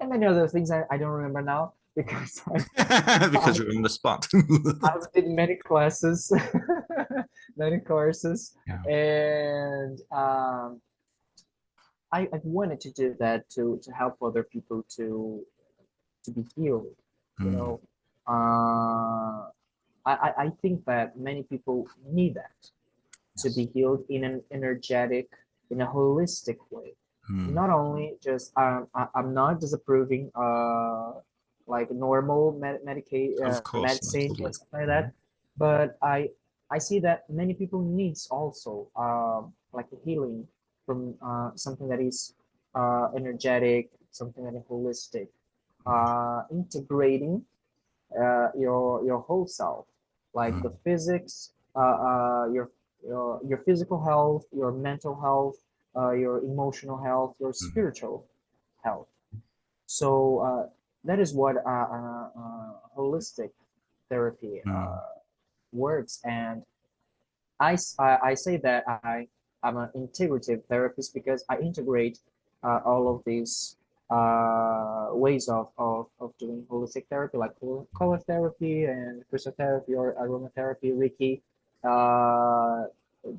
and many other things I don't remember now because Because you're on the spot. I've did many classes, many courses, Yeah. and I wanted to do that to help other people to be healed. You Mm. know, I think that many people need that to Yes. be healed in an energetic, in a holistic way. Mm. Not only just I'm not disapproving like normal Of course, medicine or totally. something like Mhm. that, but I see that many people needs also like a healing from something that is energetic, something that is holistic, integrating your whole self, like the Mm. physics, your physical health, your mental health, your emotional health, your Mm. spiritual health. So that is what holistic therapy Mm. works. And I say that I'm an integrative therapist because I integrate all of these ways of doing holistic therapy, like color therapy and crystal therapy or aromatherapy, Reiki, uh,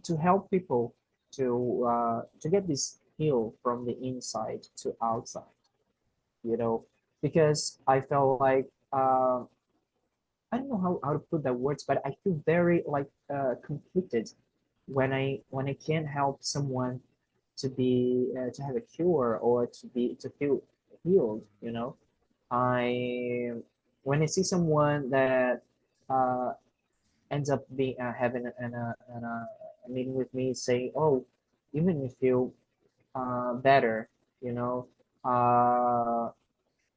to help people to get this heal from the inside to outside, you know, because I felt like I don't know how to put that words, but I feel very like conflicted when I can't help someone to be to have a cure or to feel healed. You know, I when I see someone that uh, ends up being having a meeting with me, say, "Oh, you made me feel better," you know, uh,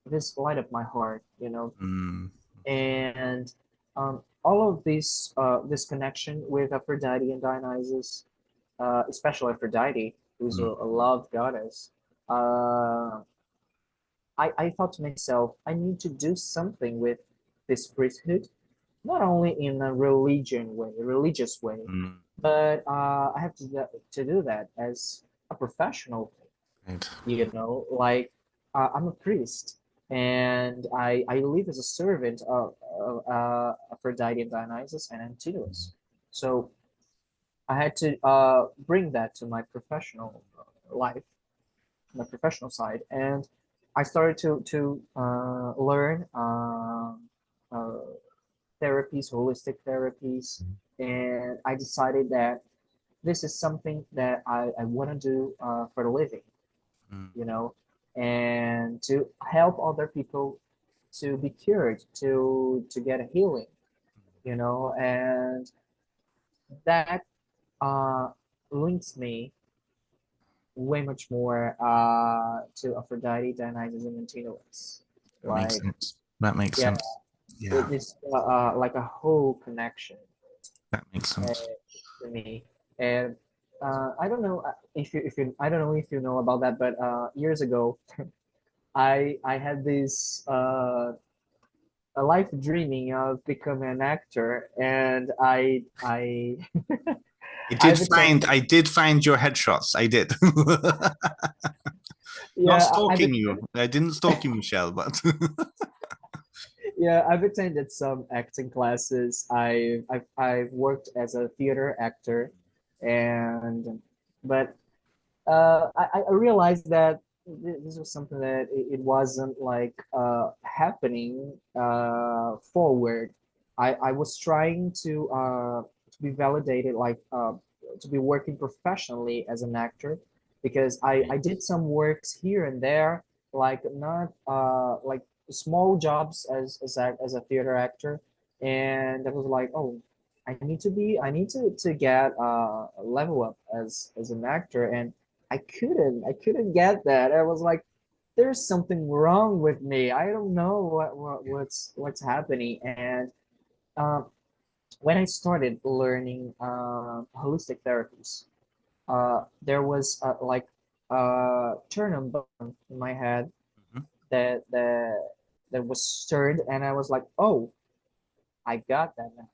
this light up my heart, you know, Mm, and all of this connection with Aphrodite and Dionysus, especially Aphrodite, who's mm, a love goddess. Uh, I thought to myself, I need to do something with this priesthood, not only in a religious way, mm, but I have to do that as a professional, right. you know, like I'm a priest and I live as a servant of Aphrodite and Dionysus and Antinous. So I had to bring that to my professional life, my professional side, and I started to learn uh, therapies, holistic therapies, and I decided that this is something that I want to do for a living, Mm, you know, and to help other people to be cured, to get a healing, you know, and that uh, links me way much more to Aphrodite, Dionysus, and Antinous. that makes Like, sense. That makes yeah, sense. Yeah, it is like a whole connection that makes uh, sense. to me. And I don't know if you I don't know if you know about that, but years ago, I had this a life dreaming of becoming an actor, and I I've attended I did find your headshots. I did. Not yeah I've stalking you. attended I didn't stalk you, Michelle, but yeah I've attended some acting classes. I've worked as a theater actor, and but I realized that this was something that it wasn't like happening forward. I was trying to be validated, like to be working professionally as an actor, because I did some works here and there, like not like small jobs as a theater actor, and I was like, oh, I need to get a level up as an actor, and I couldn't get that. I was like, there's something wrong with me. I don't know what's happening. And uh, when I started learning holistic therapies, there was like a turn on button in my head that was stirred, and I was like, oh, I got that now.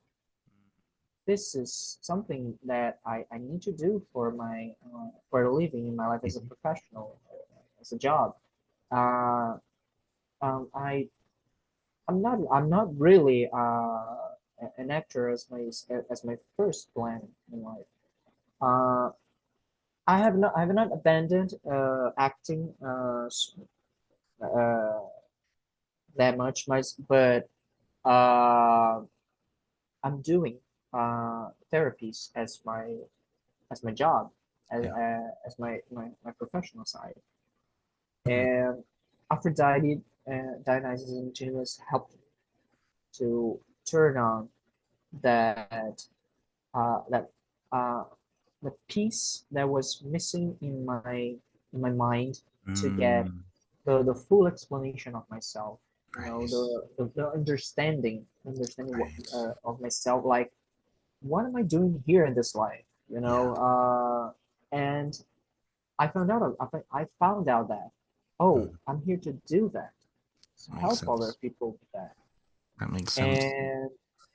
This is something that I need to do for a living in my life as a professional, as a job. Uh, I I'm not really an actor as my first plan in life. Uh, I have not abandoned acting uh, that much, but uh, I'm doing therapies as my job, yeah. as my professional side. Mm, And Aphrodite and Dionysus and Venus helped to turn on that that uh, the piece that was missing in my mind to get mm, the full explanation of myself. You know, right, the understanding what right. of myself. Like, what am I doing here in this life? You Yeah, know, and I found out that, oh, mm, I'm here to do that, to that makes help other sense. people with that, That makes sense. and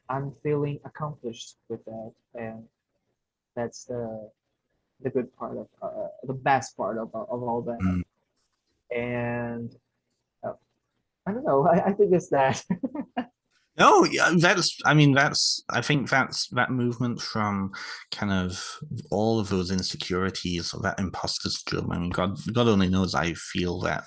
I'm feeling accomplished with that, and that's the good part of the best part of all that. Mm. And uh, I don't know, I think it's that. No, yeah, I mean, I think that's that movement from kind of all of those insecurities or that imposter syndrome. I mean, God only knows I feel that.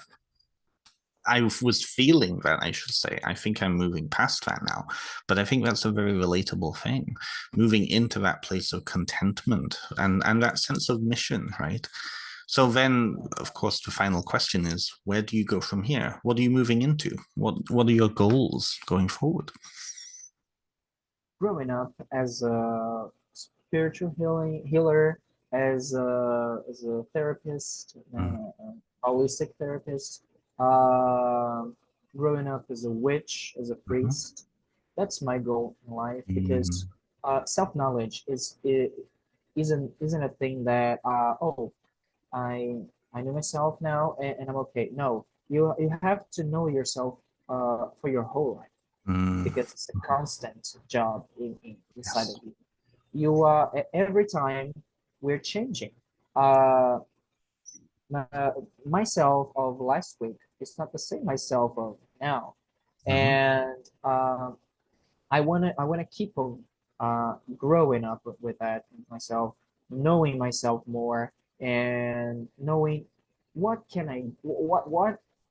I was feeling that, I should say. I think I'm moving past that now. But I think that's a very relatable thing. Moving into that place of contentment and that sense of mission, right? So then, of course, the final question is, where do you go from here? What are you moving into? What are your goals going forward? Growing up as a spiritual healer, as a therapist, Mm, holistic therapist, uh, growing up as a witch, as a mhm, priest. That's my goal in life because mm, self-knowledge isn't a thing that oh, I I know myself now and I'm okay. No, you have to know yourself for your whole life mm. because it's a constant job inside of Yes. you. You every time we're changing. Uh, my, myself of last week is not the same myself of now, Hmm. and I wanna keep on growing up with that myself, knowing myself more, and knowing what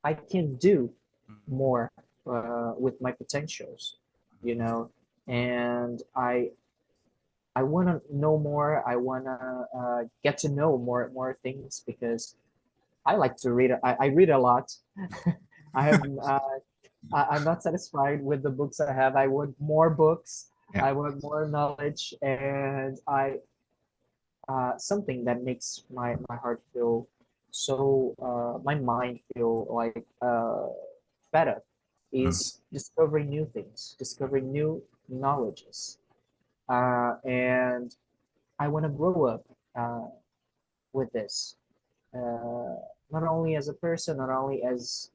I can do more with my potentials, you know, and I want to know more. I want to get to know more things because I like to read. I read a lot. I have I'm not satisfied with the books I have. I want more books. Yeah. I want more knowledge, and I something that makes my heart feel so my mind feel like better Mm. is discovering new things, discovering new knowledges, and I want to grow up with this, uh, not only as a person, not only as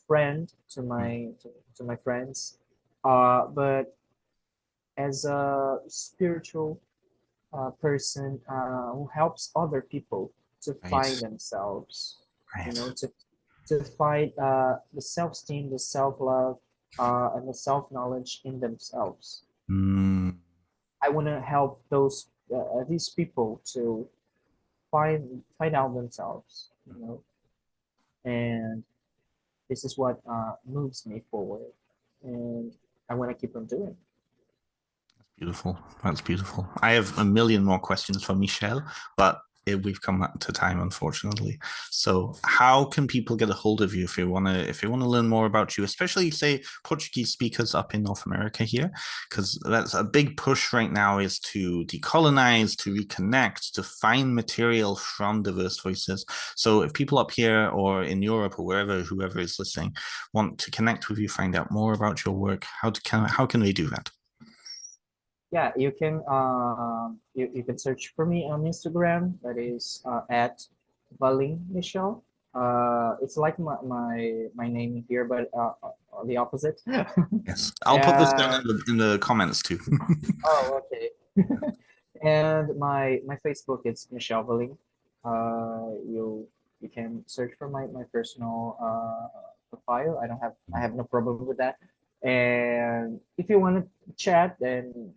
friend Mm. to my friends, but as a spiritual person who helps other people to Right. find themselves, you Right. know, to find the self-esteem, the self-love, and the self-knowledge in themselves. Mm. I want to help these people to find out themselves, you know, and this is what moves me forward, and I want to keep on doing. Beautiful. That's beautiful. I have a million more questions for Michel, but we've come up to time, unfortunately. So, how can people get a hold of you if they want to learn more about you, especially say Portuguese speakers up in North America here, because that's a big push right now is to decolonize, to reconnect, to find material from diverse voices. So, if people up here or in Europe or wherever, whoever is listening, want to connect with you, find out more about your work, how can they do that? Yeah, you can search for me on Instagram. That is at Valim Michel. It's like my name here, but the opposite. Yes, I'll put this down And in the comments too. oh, okay. And my Facebook it's Michel Valim. You can search for my personal profile. I have no problem with that. And if you want to chat and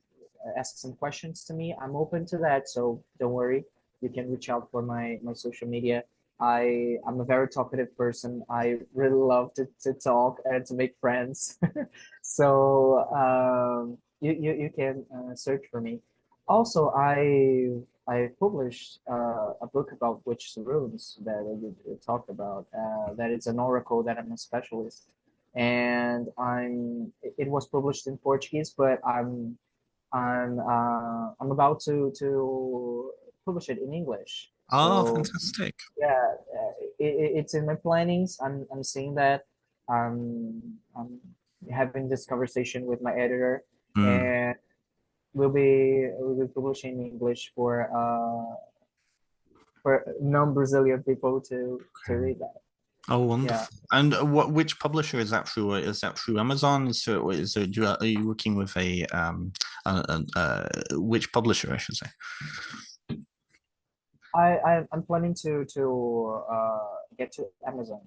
ask some questions to me, I'm open to that. So don't worry. You can reach out for my social media. I'm a very talkative person. I really love to talk and to make friends. So you can search for me. Also, I published a book about witch runes that we talked about. That it's an oracle that I'm a specialist, and it was published in Portuguese, but I'm about to publish it in English. Oh, So fantastic. yeah, it's in my plannings. I'm seeing that. I'm having this conversation with my editor, Mm, and we'll be publishing in English for non-Brazilian people to okay. read that. Oh, Yeah, wonderful. And which publisher is that through? Is that through Amazon? Are you working with which publisher, I should say? I'm planning to get to Amazon.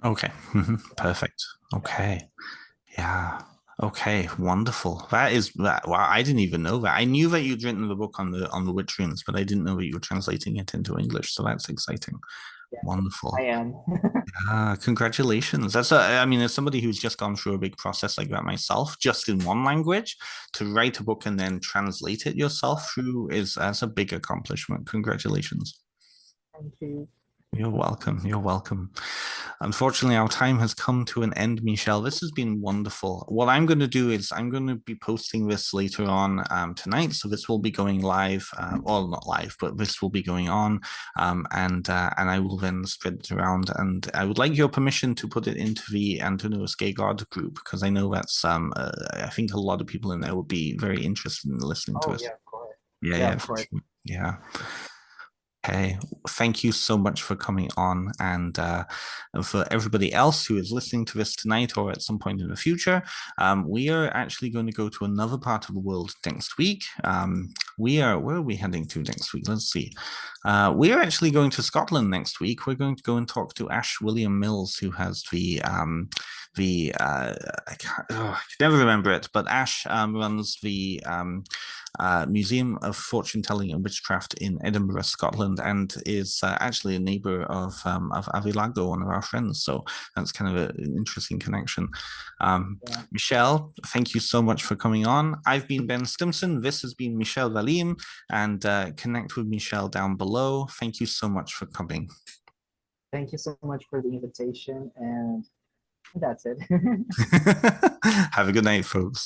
Okay. Mhm. Yeah, Perfect. yeah. Okay. Yeah. Okay. Wonderful. That is that. Wow. I didn't even know that. I knew that you'd written the book on the witch runes, but I didn't know that you were translating it into English. So that's exciting. Yeah, I Wonderful. am. Ah, congratulations. I mean, as somebody who's just gone through a big process like that myself, just in one language, to write a book and then translate it yourself through that's a big accomplishment. Congratulations. Thank you. You're welcome. You're welcome. Unfortunately, our time has come to an end, Michel. This has been wonderful. What I'm going to do is I'm going to be posting this later on tonight. So this will be going live, well, not live, but this will be going on, and I will then spread it around. And I would like your permission to put it into the Antinous Gay God group because I know that's I think a lot of people in there would be very interested in listening to Oh us. yeah, of course. Yeah, Yeah, yeah, of for course. sure. Yeah. Okay, thank you so much for coming on, and for everybody else who is listening to this tonight or at some point in the future. We are actually going to go to another part of the world next week. Where are we heading to next week? Let's see. We are actually going to Scotland next week. We're going to go and talk to Ash William Mills, who has I can never remember it, but Ash runs the Museum of Fortune Telling and Witchcraft in Edinburgh, Scotland, and is actually a neighbor of Avilago, one of our friends. So that's kind of an interesting connection. Yeah. Michel, thank you so much for coming on. I've been Ben Stimson. This has been Michel Valim, and connect with Michel down below. Thank you so much for coming. Thank you so much for the invitation, and that's it. Have a good night, folks.